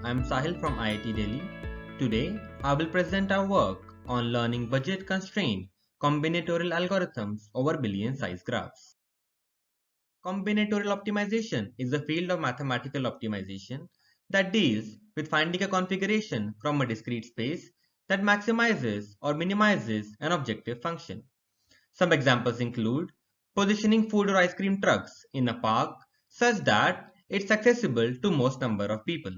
I'm Sahil from IIT Delhi. Today, I will present our work on learning budget-constrained combinatorial algorithms over billion-size graphs. Combinatorial optimization is a field of mathematical optimization that deals with finding a configuration from a discrete space that maximizes or minimizes an objective function. Some examples include positioning food or ice cream trucks in a park such that it's accessible to most number of people,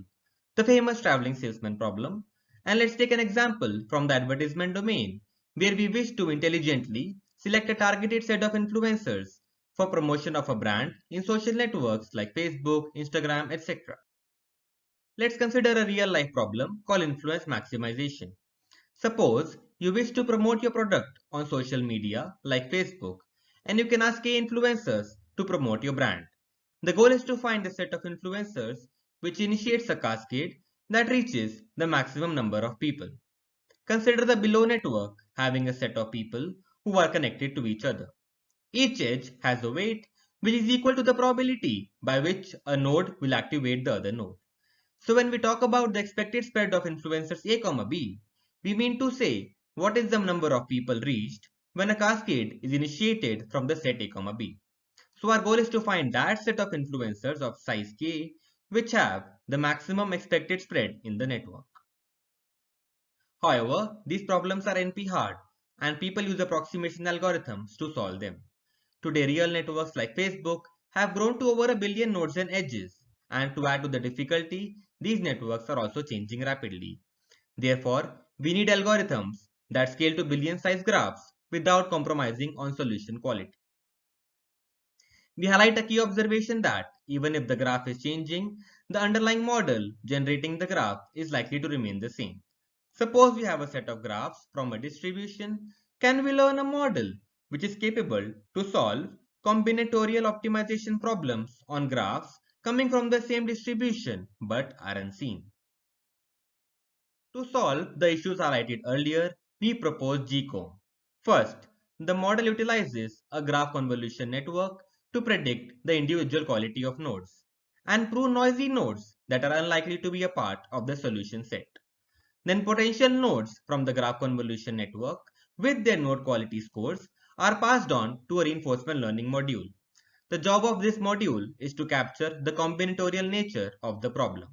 the famous traveling salesman problem. And let's take an example from the advertisement domain where we wish to intelligently select a targeted set of influencers for promotion of a brand in social networks like Facebook, Instagram, etc. Let's consider a real life problem called influence maximization. Suppose you wish to promote your product on social media like Facebook and you can ask K influencers to promote your brand. The goal is to find a set of influencers which initiates a cascade that reaches the maximum number of people. Consider the below network having a set of people who are connected to each other. Each edge has a weight which is equal to the probability by which a node will activate the other node. So when we talk about the expected spread of influencers A, B, we mean to say what is the number of people reached when a cascade is initiated from the set A, B. So our goal is to find that set of influencers of size K which have the maximum expected spread in the network. However, these problems are NP hard and people use approximation algorithms to solve them. Today, real networks like Facebook have grown to over a billion nodes and edges, and to add to the difficulty, these networks are also changing rapidly. Therefore, we need algorithms that scale to billion-size graphs without compromising on solution quality. We highlight a key observation that even if the graph is changing, the underlying model generating the graph is likely to remain the same. Suppose we have a set of graphs from a distribution. Can we learn a model which is capable to solve combinatorial optimization problems on graphs coming from the same distribution but are unseen? To solve the issues highlighted earlier, we propose GCOM. First, the model utilizes a graph convolution network to predict the individual quality of nodes and prove noisy nodes that are unlikely to be a part of the solution set. Then potential nodes from the graph convolution network with their node quality scores are passed on to a reinforcement learning module. The job of this module is to capture the combinatorial nature of the problem.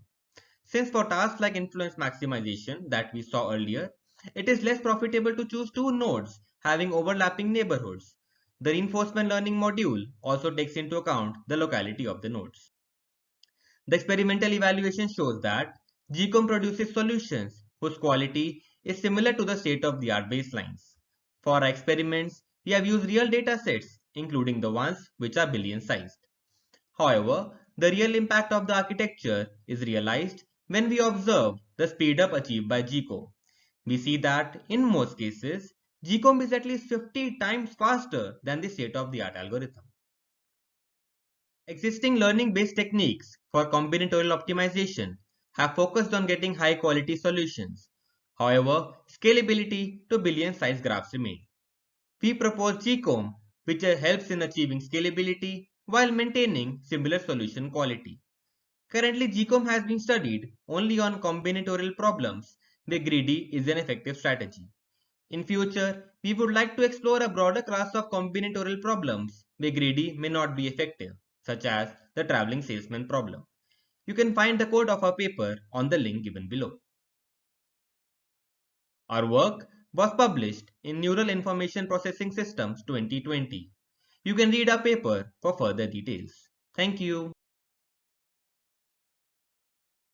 Since for tasks like influence maximization that we saw earlier, it is less profitable to choose two nodes having overlapping neighborhoods. The reinforcement learning module also takes into account the locality of the nodes. The experimental evaluation shows that GCOM produces solutions whose quality is similar to the state-of-the-art baselines. For our experiments, we have used real data sets, including the ones which are billion-sized. However, the real impact of the architecture is realized when we observe the speed-up achieved by GCOM. We see that in most cases, GCOM is at least 50 times faster than the state-of-the-art algorithm. Existing learning-based techniques for combinatorial optimization have focused on getting high-quality solutions. However, scalability to billion-size graphs remain. We propose GCOM, which helps in achieving scalability while maintaining similar solution quality. Currently, GCOM has been studied only on combinatorial problems where greedy is an effective strategy. In future, we would like to explore a broader class of combinatorial problems where greedy may not be effective, such as the traveling salesman problem. You can find the code of our paper on the link given below. Our work was published in Neural Information Processing Systems 2020. You can read our paper for further details. Thank you.